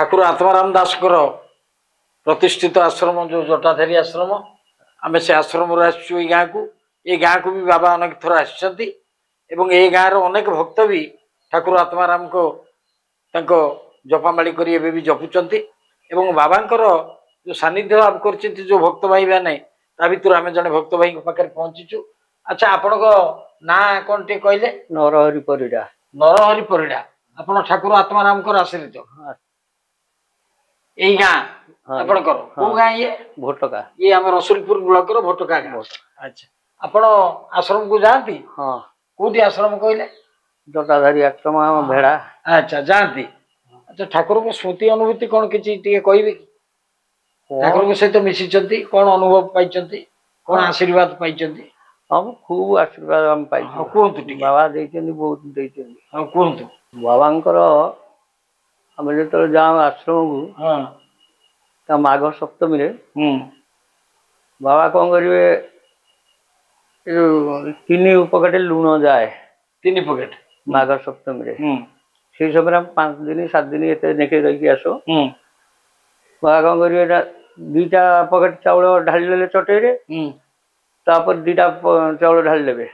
ठाकुर आत्माराम दास प्रतिष्ठित आश्रम जो जटाधारी आश्रम आम से आश्रम गाँ को ये गाँ को भी बाबा अनेक थर आसुँच गाँव अनेक भक्त भी ठाकुर आत्माराम को जपामाड़ी कर जपुंट बाबा जो सानिध्य लाभ कर जो भक्त भाई मैंने भर आम जड़े भक्त भाई पाखे पहुंचीचु। अच्छा आपण ना कौन टे कहले नरहरि परिडा नरहरि परिडा आपण ठाकुर आत्माराम आश्रित यही गाँ आपणकर कौ गाँ ये भोटका ये आम रसुलपुर ब्लॉक भोटका गाँ। अच्छा आपण आश्रम को जाती हाँ कौटी आश्रम कहले जटाधारी आश्रम भेड़ा। अच्छा जाती। अच्छा ठाकुर को स्मृति अनुभूति कौन किसी कहे ठाकुर सहित मिसी कौन अनुभव पाई कौन आशीर्वाद पाई हम खूब आशीर्वाद हम पाई कहतु बाबा बहुत कहतु बाबांकर आम जो जाओ आश्रम को माघ सप्तमी बाबा कौन करेंगे तीन उपकेट लुण जाए तीन पकेट माघ सप्तमी से समय 5 दिन 7 दिन ये नेके रही आसो बाबा कौन करेंगे 2टा पकेट चाउल ढाली चटेरे तापर 2टा चाउल ढाली देवे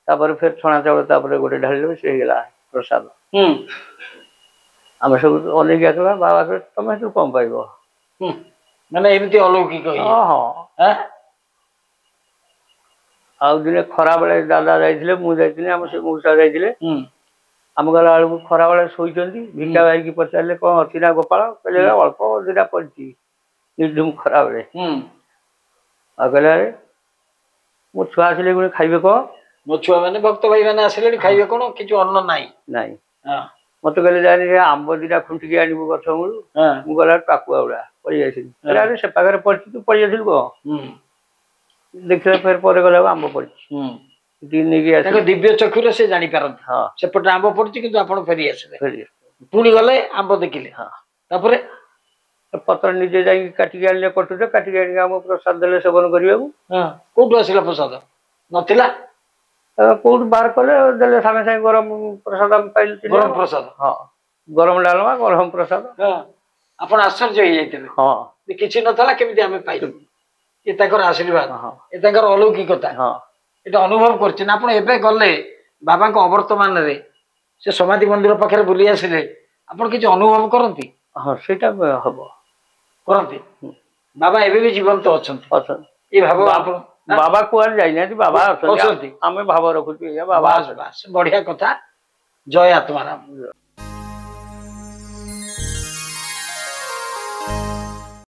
तापर फिर छणा चाउल तापर गोटे ढाली देवे से गला प्रसाद आम सब अनेक आसला बाबा कहे तुम से कम पाइब माने एमती अलौकिक हाँ आउ दिने खरा बेले दादा जाइए मुझे आम से मौसा जाइए आम गला बेलू खरा बेले शोचती भिका भाई की पचारे कौन अच्छी ना गोपाल कहले अल्प 2टा पड़ी निर्धूम खरा बेले कहले मो छुआ आसिले गुणे खाइबे कौन मो छुआ मैंने भक्त भाई मैंने आसिले खाइबे कौन कि अन्न नाई मत कहले जानी आंब 2टा खुंटिकी आनबू गछ मूलू मु गला टाकुआ गुड़ा पड़ी जाइए से पाखे पड़ी तू पड़ी जाइल कौन देखिए फिर पर गला आंब पड़ी दिव्य चक्षुरे से जानी पारती हाँ सेपटे आंब पड़ी कि आप फेरी आसे पुणी गले आंब देखिले हाँ तापर पत्र निजे जाई काटिक आने पटुटे काटिक आम प्रसाद देले सेवन करने कौटू आसला प्रसाद नथिला कौट बाहर कले देले सागे सागे गरम प्रसाद पाइल गरम प्रसाद हाँ गरम डालमा गरम प्रसाद आपण आश्चर्य हो जाइए हाँ किसी नथला केमिति आमे पाइलु ये ताकर आशीर्वाद ये ताकर अलौकिकता हाँ एटा अनुभव करछन आपण एबे गले बाबा को अवर्तमान रे से समाधि मंदिर पाखे बुली आसिले आपण किछ अनुभव करंती हाँ सेटा हबो करंती बाबा एबे भी जीवंत अछन ए भाव आपण बाबा कुआर जाई ना बाबा अछन आमे भाव रखुती बाबा बढ़िया कथा जय आत्माराम।